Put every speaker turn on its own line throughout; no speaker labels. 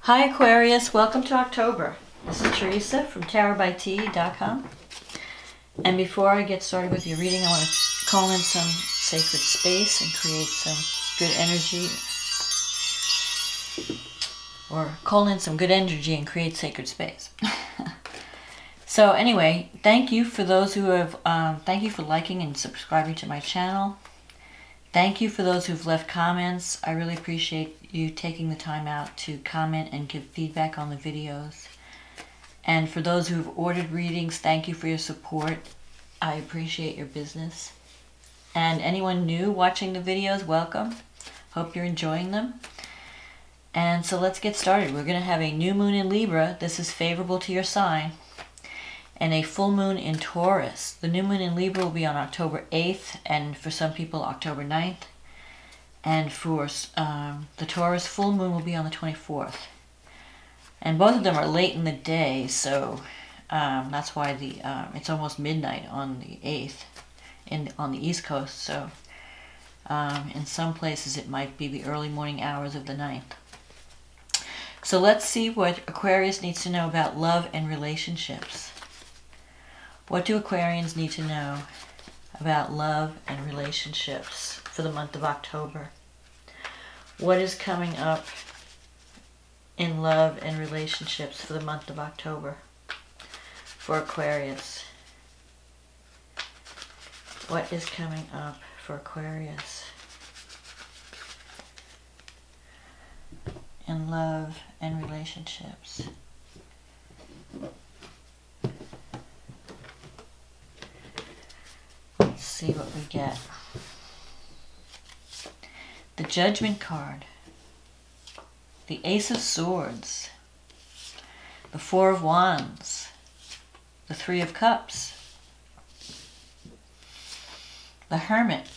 Hi Aquarius, welcome to October. This is Teresa from tarotbytea.com. And before I get started with your reading, I want to call in some sacred space and create some good energy. Or call in some good energy and create sacred space. So anyway, thank you for those who have, thank you for liking and subscribing to my channel. Thank you for those who've left comments. I really appreciate you taking the time out to comment and give feedback on the videos. And for those who've ordered readings, thank you for your support. I appreciate your business. And anyone new watching the videos, welcome. Hope you're enjoying them. And so let's get started. We're going to have a new moon in Libra. This is favorable to your sign. And a full moon in Taurus. The new moon in Libra will be on October 8th, and for some people October 9th. And for the Taurus full moon will be on the 24th. And both of them are late in the day, so that's why it's almost midnight on the 8th on the East Coast. So in some places it might be the early morning hours of the 9th. So let's see what Aquarius needs to know about love and relationships. What do Aquarians need to know about love and relationships for the month of October? What is coming up in love and relationships for the month of October for Aquarius? What is coming up for Aquarius in love and relationships? See what we get. The Judgment card, the Ace of Swords, the Four of Wands, the Three of Cups, the Hermit,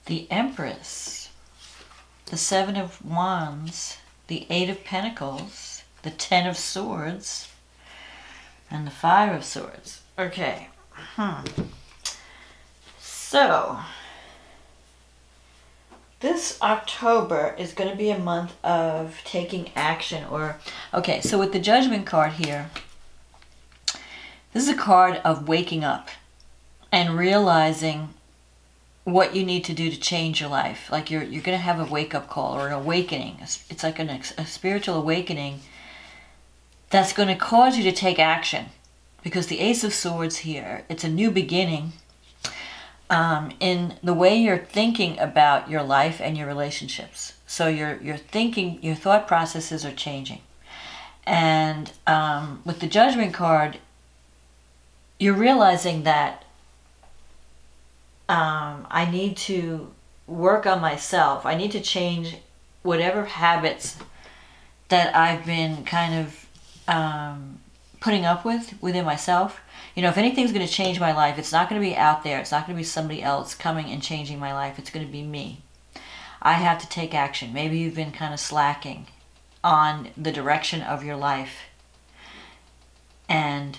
the Empress, the Seven of Wands, the Eight of Pentacles, the Ten of Swords, and the Five of Swords. Okay, so this October is going to be a month of taking action. Okay, so with the Judgment card here, this is a card of waking up and realizing what you need to do to change your life. Like you're going to have a wake-up call or an awakening. It's like a spiritual awakening that's going to cause you to take action. Because the Ace of Swords here, it's a new beginning in the way you're thinking about your life and your relationships. So your thought processes are changing. And with the Judgment card, you're realizing that I need to work on myself. I need to change whatever habits that I've been kind of putting up within myself. You know, if anything's going to change my life, it's not going to be out there. It's not going to be somebody else coming and changing my life. It's going to be me. I have to take action. Maybe you've been kind of slacking on the direction of your life. And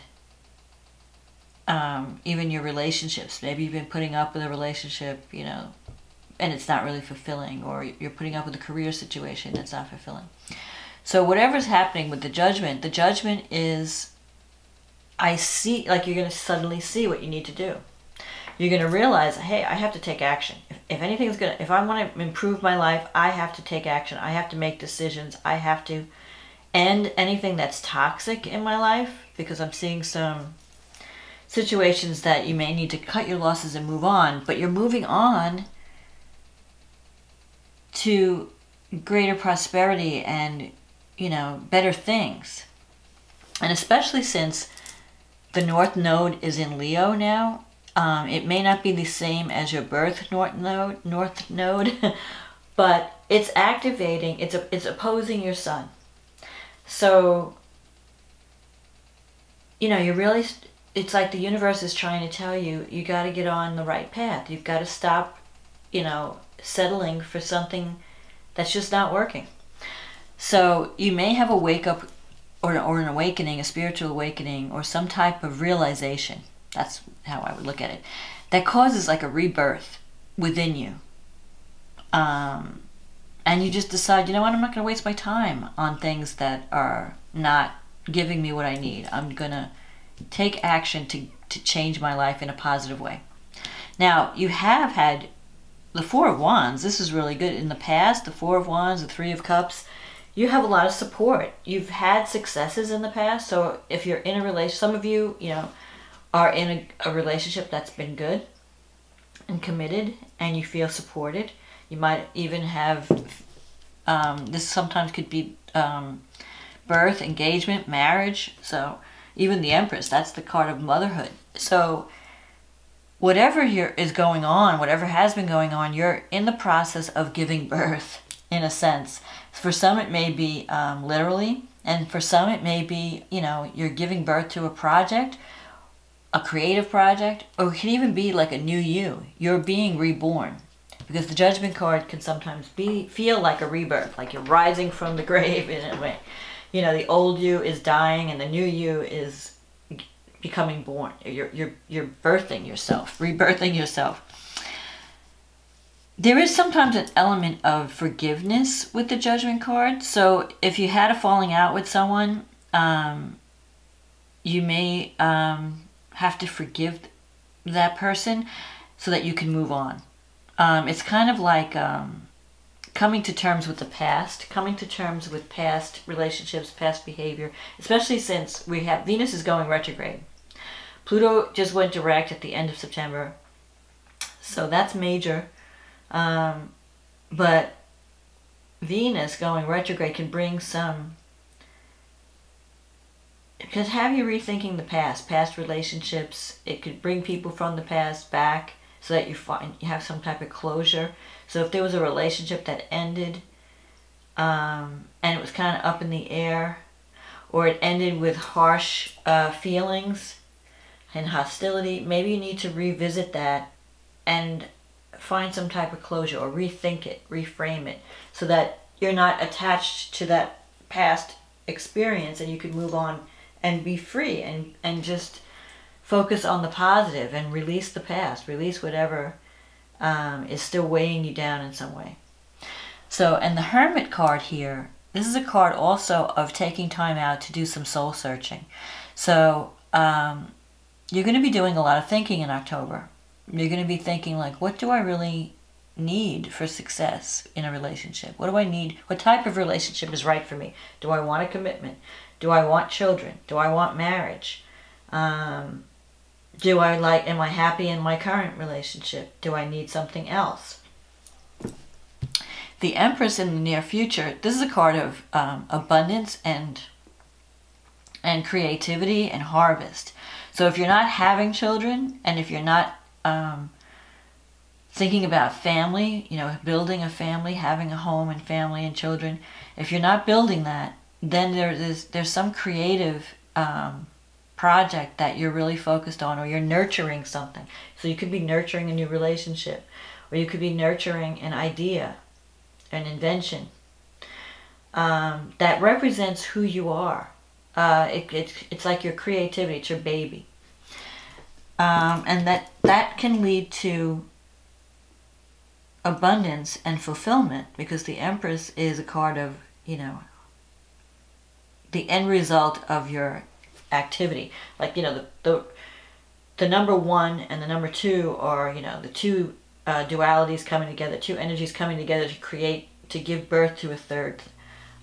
even your relationships. Maybe you've been putting up with a relationship, you know, and it's not really fulfilling. Or you're putting up with a career situation that's not fulfilling. So whatever's happening with the Judgment is, I see, like you're going to suddenly see what you need to do. You're going to realize, hey, I have to take action. If I want to improve my life, I have to take action. I have to make decisions. I have to end anything that's toxic in my life, because I'm seeing some situations that you may need to cut your losses and move on, but you're moving on to greater prosperity and, you know, better things. And especially since the North Node is in Leo now, it may not be the same as your birth North Node, but it's activating, it's opposing your Sun. So, you know, it's like the universe is trying to tell you, you got to get on the right path. You've got to stop, you know, settling for something that's just not working. So you may have a wake-up or an awakening, a spiritual awakening, or some type of realization. That's how I would look at it. That causes like a rebirth within you. and you just decide, you know what, I'm not going to waste my time on things that are not giving me what I need. I'm going to take action to change my life in a positive way. Now, you have had the Four of Wands. This is really good. In the past, the Four of Wands, the Three of Cups, you have a lot of support. You've had successes in the past. So if you're in a relationship, some of you, you know, are in a relationship that's been good and committed, and you feel supported. You might even have, this sometimes could be birth, engagement, marriage. So even the Empress, that's the card of motherhood. So whatever is going on, whatever has been going on, you're in the process of giving birth, in a sense. For some it may be literally, and for some it may be, you know, you're giving birth to a project, a creative project, or it can even be like a new you. You're being reborn. Because the Judgment card can sometimes feel like a rebirth, like you're rising from the grave in a way. You know, the old you is dying and the new you is becoming born. You're birthing yourself, rebirthing yourself. There is sometimes an element of forgiveness with the Judgment card. So if you had a falling out with someone, you may have to forgive that person so that you can move on. It's kind of like coming to terms with the past, coming to terms with past relationships, past behavior, especially since we have Venus is going retrograde. Pluto just went direct at the end of September, so that's major. But Venus going retrograde can bring some, it could have you rethinking the past relationships. It could bring people from the past back so that you have some type of closure. So if there was a relationship that ended and it was kind of up in the air, or it ended with harsh feelings and hostility, maybe you need to revisit that and find some type of closure, or rethink it, reframe it, so that you're not attached to that past experience, and you can move on and be free and just focus on the positive and release the past, release whatever is still weighing you down in some way. So, and the Hermit card here, this is a card also of taking time out to do some soul searching. So you're going to be doing a lot of thinking in October. You're going to be thinking like, what do I really need for success in a relationship? What do I need? What type of relationship is right for me? Do I want a commitment? Do I want children? Do I want marriage? Am I happy in my current relationship? Do I need something else? The Empress in the near future, this is a card of abundance and creativity and harvest. So if you're not having children, and if you're not thinking about family, you know, building a family, having a home and family and children, if you're not building that, then there's some creative project that you're really focused on, or you're nurturing something. So you could be nurturing a new relationship, or you could be nurturing an idea, an invention that represents who you are. It's like your creativity, it's your baby. And that can lead to abundance and fulfillment, because the Empress is a card of, you know, the end result of your activity. Like, you know, the number one and the number two are, you know, the two dualities coming together, two energies coming together to create, to give birth to a third.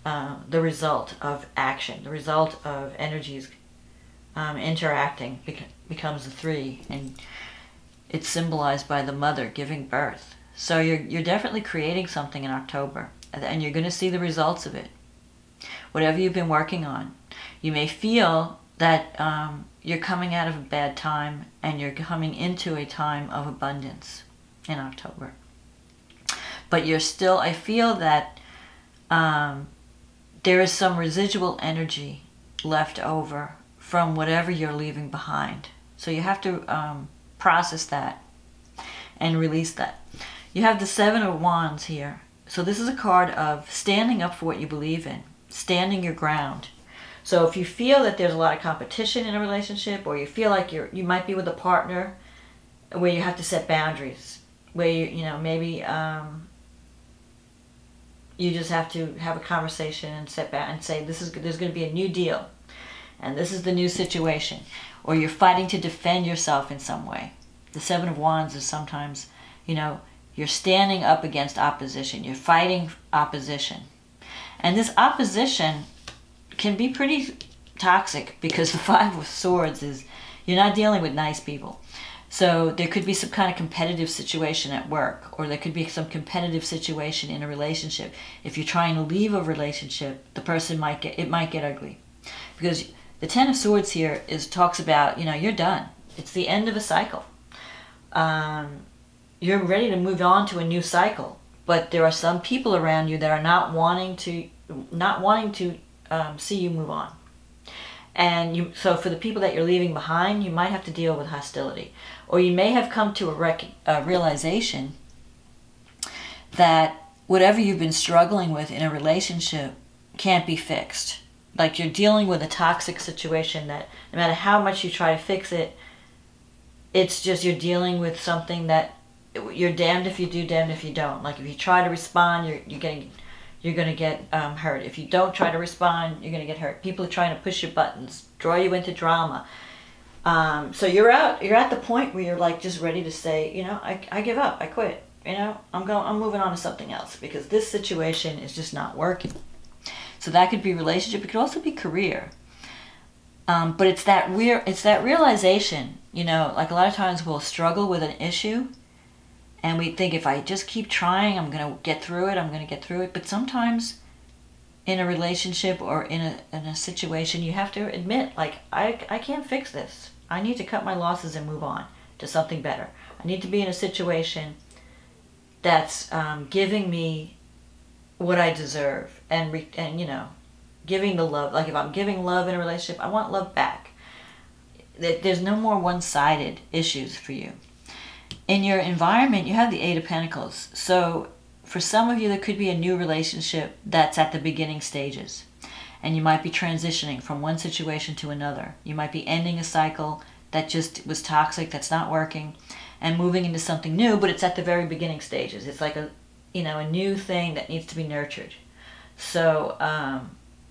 The result of action, the result of energies interacting becomes the three, and it's symbolized by the mother giving birth. So you're definitely creating something in October, and you're going to see the results of it. Whatever you've been working on, you may feel that you're coming out of a bad time and you're coming into a time of abundance in October. But you're still, I feel that there is some residual energy left over from whatever you're leaving behind. So you have to process that and release that. You have the Seven of Wands here. So this is a card of standing up for what you believe in, standing your ground. So if you feel that there's a lot of competition in a relationship, or you feel like you might be with a partner where you have to set boundaries, where you know, maybe You just have to have a conversation and sit back and say, there's going to be a new deal. And this is the new situation. Or you're fighting to defend yourself in some way. The Seven of Wands is sometimes, you know, you're standing up against opposition. You're fighting opposition. And this opposition can be pretty toxic because the Five of Swords is, you're not dealing with nice people. So there could be some kind of competitive situation at work, or there could be some competitive situation in a relationship. If you're trying to leave a relationship, the person might get ugly. Because the Ten of Swords here talks about, you know, you're done. It's the end of a cycle. You're ready to move on to a new cycle, but there are some people around you that are not wanting to see you move on. And so for the people that you're leaving behind, you might have to deal with hostility. Or you may have come to a realization that whatever you've been struggling with in a relationship can't be fixed. Like you're dealing with a toxic situation that no matter how much you try to fix it, it's just you're dealing with something that you're damned if you do, damned if you don't. Like if you try to respond, you're going to get hurt. If you don't try to respond, you're going to get hurt. People are trying to push your buttons, draw you into drama. So you're at the point where you're like just ready to say, you know, I give up, I quit. You know, I'm moving on to something else because this situation is just not working. So that could be relationship. It could also be career. But it's that realization, you know, like a lot of times we'll struggle with an issue and we think if I just keep trying, I'm going to get through it. But sometimes in a relationship or in a situation, you have to admit, like, I can't fix this. I need to cut my losses and move on to something better. I need to be in a situation that's giving me what I deserve and you know, giving the love. Like if I'm giving love in a relationship, I want love back. There's no more one-sided issues for you. In your environment, you have the Eight of Pentacles. So for some of you, there could be a new relationship that's at the beginning stages. And you might be transitioning from one situation to another. You might be ending a cycle that just was toxic, that's not working, and moving into something new, but it's at the very beginning stages. It's like a new thing that needs to be nurtured. So,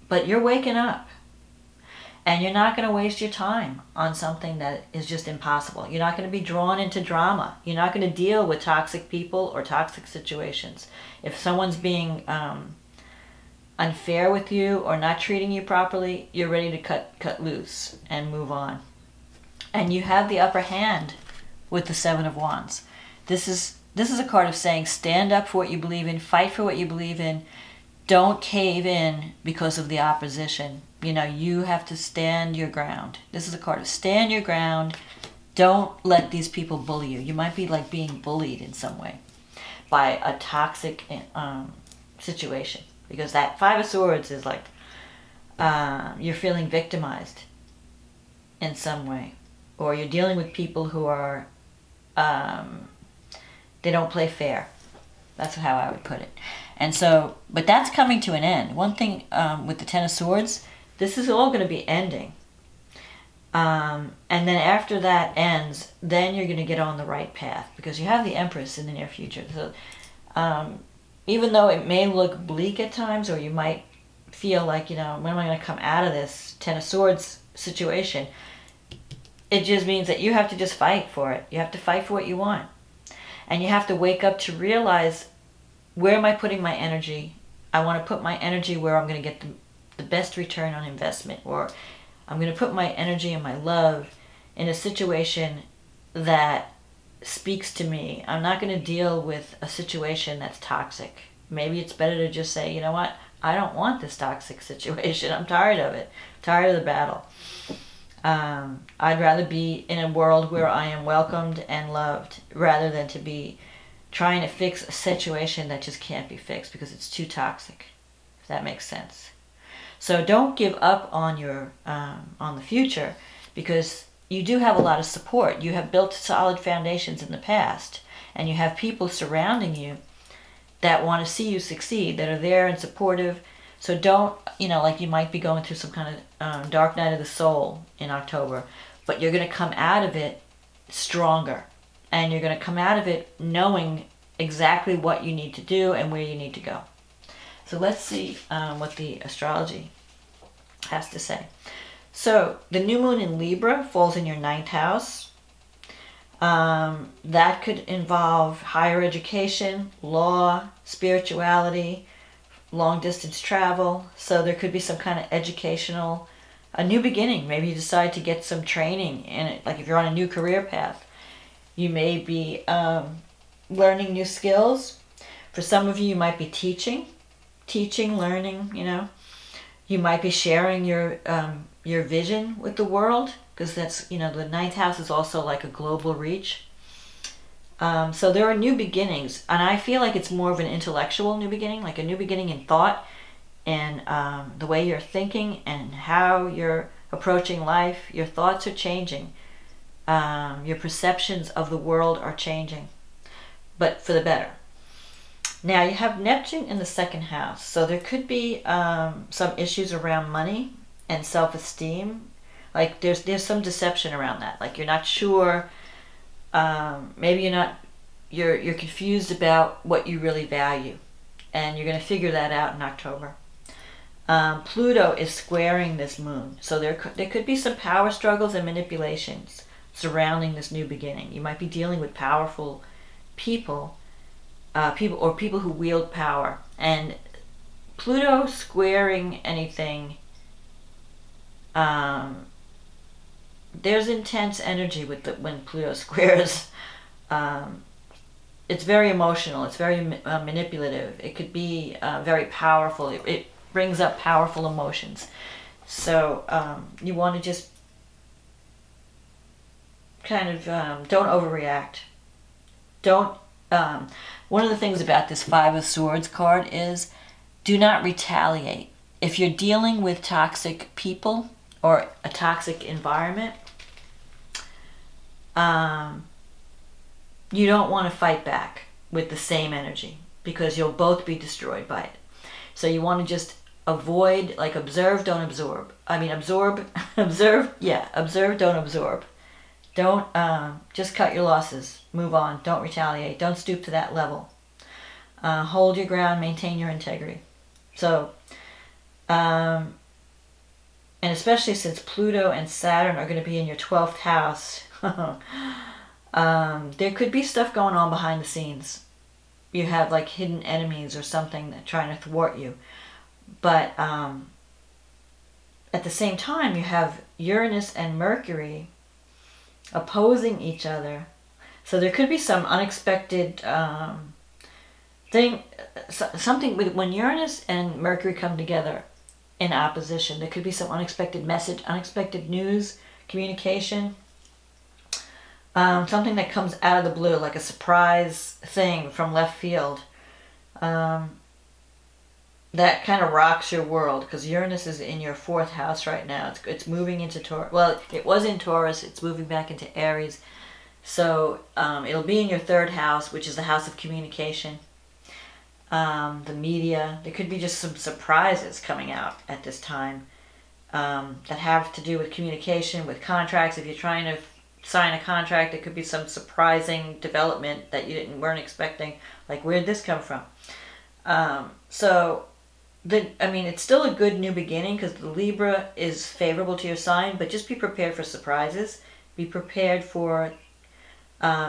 but you're waking up. And you're not going to waste your time on something that is just impossible. You're not going to be drawn into drama. You're not going to deal with toxic people or toxic situations. If someone's being unfair with you or not treating you properly, you're ready to cut loose and move on. And you have the upper hand with the Seven of Wands. This is a card of saying stand up for what you believe in, fight for what you believe in. Don't cave in because of the opposition. You know, you have to stand your ground. This is a card of stand your ground. Don't let these people bully you. You might be like being bullied in some way by a toxic situation. Because that Five of Swords is like you're feeling victimized in some way. Or you're dealing with people who are, they don't play fair. That's how I would put it. And so, but that's coming to an end. One thing with the Ten of Swords, this is all going to be ending. And then after that ends, then you're going to get on the right path. Because you have the Empress in the near future. So even though it may look bleak at times, or you might feel like, you know, when am I going to come out of this Ten of Swords situation? It just means that you have to just fight for it. You have to fight for what you want. And you have to wake up to realize, where am I putting my energy? I want to put my energy where I'm going to get the best return on investment. Or I'm going to put my energy and my love in a situation that speaks to me. I'm not going to deal with a situation that's toxic. Maybe it's better to just say, you know what? I don't want this toxic situation. I'm tired of it. I'm tired of the battle. I'd rather be in a world where I am welcomed and loved rather than to be trying to fix a situation that just can't be fixed because it's too toxic, if that makes sense. So don't give up on your on the future, because you do have a lot of support. You have built solid foundations in the past, and you have people surrounding you that want to see you succeed, that are there and supportive. So don't, you know, like you might be going through some kind of dark night of the soul in October, but you're going to come out of it stronger. And you're going to come out of it knowing exactly what you need to do and where you need to go. So let's see what the astrology has to say. So the new moon in Libra falls in your 9th house. That could involve higher education, law, spirituality, long distance travel. So there could be some kind of educational, a new beginning. Maybe you decide to get some training in it. Like if you're on a new career path, you may be learning new skills. For some of you, you might be teaching, learning, you know. You might be sharing your vision with the world, because that's, you know, the 9th house is also like a global reach. So there are new beginnings, and I feel like it's more of an intellectual new beginning, like a new beginning in thought and the way you're thinking and how you're approaching life. Your thoughts are changing. Your perceptions of the world are changing, but for the better. Now you have Neptune in the 2nd house, so there could be some issues around money and self-esteem. Like there's some deception around that. Like you're not sure. Maybe you're confused about what you really value, and you're going to figure that out in October. Pluto is squaring this moon, so there could be some power struggles and manipulations surrounding this new beginning. You might be dealing with powerful people, people who wield power, and Pluto squaring anything. There's intense energy with when Pluto squares. It's very emotional. It's very manipulative. It could be very powerful. It brings up powerful emotions. So you want to just kind of don't overreact. Don't. One of the things about this 5 of Swords card is do not retaliate. If you're dealing with toxic people or a toxic environment, you don't want to fight back with the same energy, because you'll both be destroyed by it. So you want to just avoid, like observe, don't absorb. I mean obsorb, observe, yeah, observe, don't absorb. Don't, just cut your losses, move on, don't retaliate, don't stoop to that level. Hold your ground, maintain your integrity. So, and especially since Pluto and Saturn are going to be in your 12th house, there could be stuff going on behind the scenes. You have like hidden enemies or something that trying to thwart you. But at the same time, you have Uranus and Mercury opposing each other. So there could be some unexpected something with when Uranus and Mercury come together in opposition. There could be some unexpected message, unexpected news, communication. Something that comes out of the blue, like a surprise thing from left field. That kind of rocks your world, because Uranus is in your 4th house right now. It's moving into Taurus. Well, it was in Taurus. It's moving back into Aries. So it'll be in your 3rd house, which is the house of communication. The media. There could be just some surprises coming out at this time that have to do with communication, with contracts. If you're trying to sign a contract, there could be some surprising development that you weren't expecting. Like, where'd this come from? I mean, it's still a good new beginning, because the Libra is favorable to your sign, but just be prepared for surprises. Be prepared for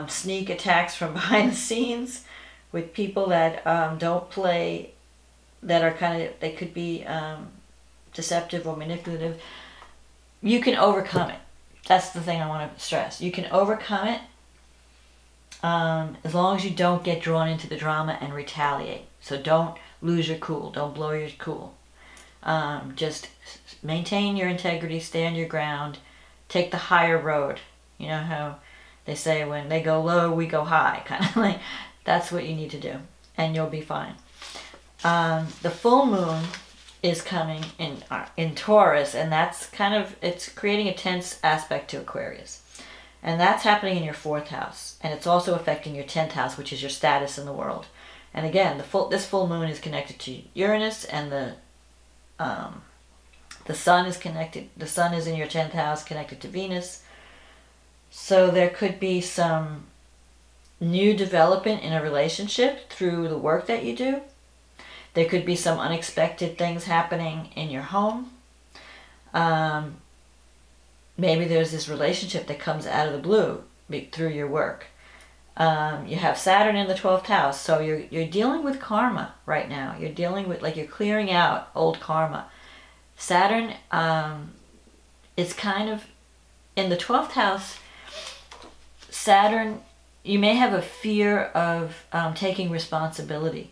sneak attacks from behind the scenes with people that don't play, that are kind of, they could be deceptive or manipulative. You can overcome it. That's the thing I want to stress. You can overcome it as long as you don't get drawn into the drama and retaliate. So don't lose your cool. Don't blow your cool. Just maintain your integrity, stand your ground, take the higher road. You know how they say when they go low, we go high. Kind of like, that's what you need to do, and you'll be fine. The full moon is coming in Taurus, and that's kind of, it's creating a tense aspect to Aquarius. And that's happening in your 4th house, and it's also affecting your 10th house, which is your status in the world. And again, this full moon is connected to Uranus, and the sun is connected. The sun is in your 10th house, connected to Venus. So there could be some new development in a relationship through the work that you do. There could be some unexpected things happening in your home. Maybe there's this relationship that comes out of the blue through your work. You have Saturn in the 12th house, so you're dealing with karma right now. You're dealing with, like, you're clearing out old karma. Saturn is kind of in the 12th house. Saturn, you may have a fear of taking responsibility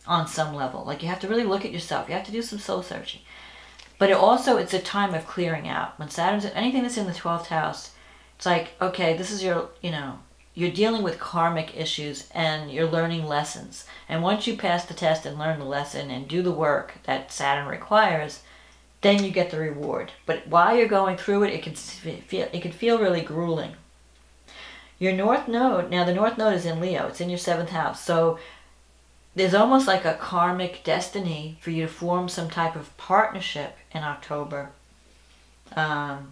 on some level. Like, you have to really look at yourself. You have to do some soul searching. But it's a time of clearing out. When Saturn's, anything that's in the 12th house, it's like, okay, this is your, you're dealing with karmic issues and you're learning lessons. And once you pass the test and learn the lesson and do the work that Saturn requires, then you get the reward. But while you're going through it, it can feel really grueling. Your North Node, now the North Node is in Leo. It's in your 7th house. So there's almost like a karmic destiny for you to form some type of partnership in October. But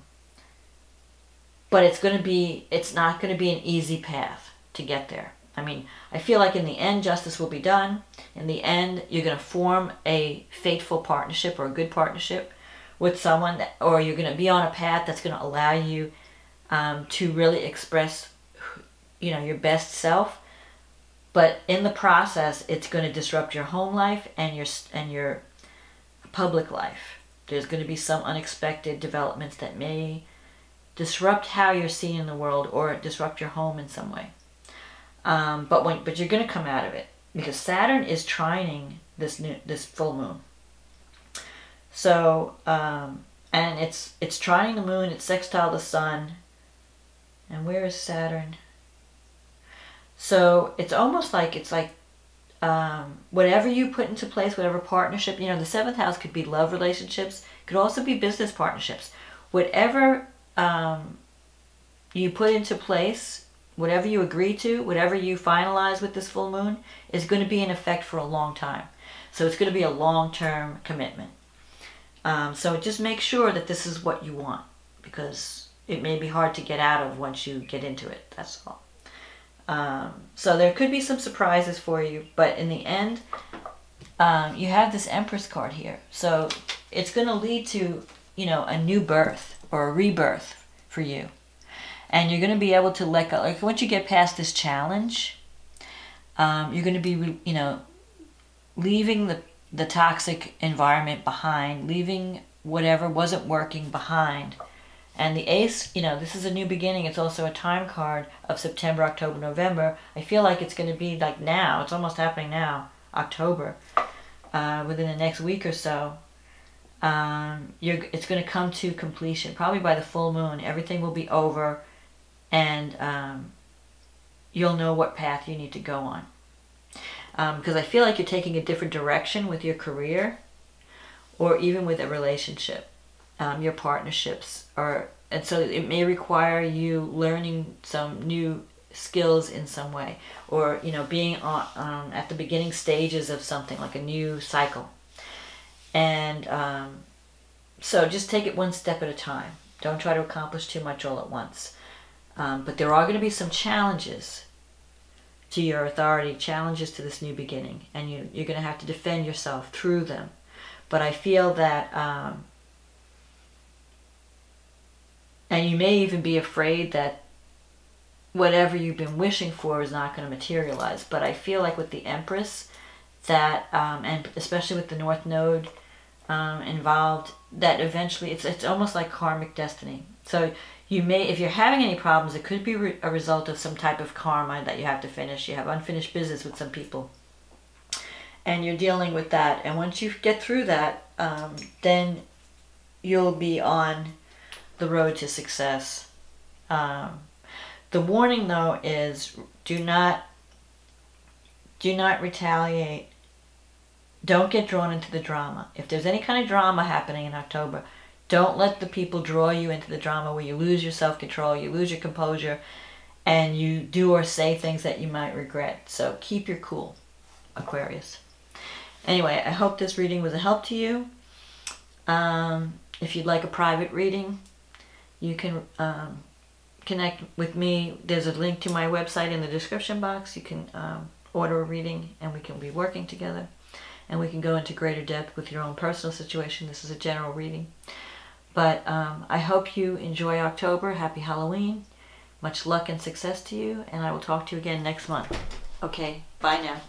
it's not going to be an easy path to get there. I mean, I feel like in the end, justice will be done. In the end, you're going to form a fateful partnership or a good partnership with someone, or you're going to be on a path that's going to allow you to really express, your best self. But in the process, it's going to disrupt your home life and your public life. There's going to be some unexpected developments that may disrupt how you're seen in the world or disrupt your home in some way. But you're going to come out of it because Saturn is trining this full moon. So and it's trining the moon. It's sextile the sun. And where is Saturn? So it's almost like whatever you put into place, whatever partnership, the 7th house could be love relationships, could also be business partnerships. Whatever you put into place, whatever you agree to, whatever you finalize with this full moon is going to be in effect for a long time. So it's going to be a long-term commitment. So just make sure that this is what you want, because it may be hard to get out of once you get into it. That's all. So there could be some surprises for you, but in the end, you have this Empress card here. So it's going to lead to, a new birth or a rebirth for you. And you're going to be able to let go. Like, once you get past this challenge, you're going to be, leaving the toxic environment behind, leaving whatever wasn't working behind. And the Ace, this is a new beginning. It's also a time card of September, October, November. I feel like it's going to be like now. It's almost happening now, October, within the next week or so. It's going to come to completion. Probably by the full moon, everything will be over, and you'll know what path you need to go on. Because I feel like you're taking a different direction with your career, or even with a relationship. Your partnerships and so it may require you learning some new skills in some way, or being on at the beginning stages of something like a new cycle. And so just take it one step at a time. Don't try to accomplish too much all at once. But there are going to be some challenges to your authority, challenges to this new beginning, and you're going to have to defend yourself through them. But I feel that and you may even be afraid that whatever you've been wishing for is not going to materialize. But I feel like with the Empress, that and especially with the North Node involved, that eventually it's almost like karmic destiny. So you may, if you're having any problems, it could be a result of some type of karma that you have to finish. You have unfinished business with some people, and you're dealing with that. And once you get through that, then you'll be on the road to success. The warning, though, is do not retaliate. Don't get drawn into the drama. If there's any kind of drama happening in October, don't let the people draw you into the drama where you lose your self-control, you lose your composure, and you do or say things that you might regret. So keep your cool, Aquarius. Anyway, I hope this reading was a help to you. If you'd like a private reading, you can connect with me. There's a link to my website in the description box. You can order a reading and we can be working together. and we can go into greater depth with your own personal situation. This is a general reading. But I hope you enjoy October. Happy Halloween. Much luck and success to you, and I will talk to you again next month. Okay, bye now.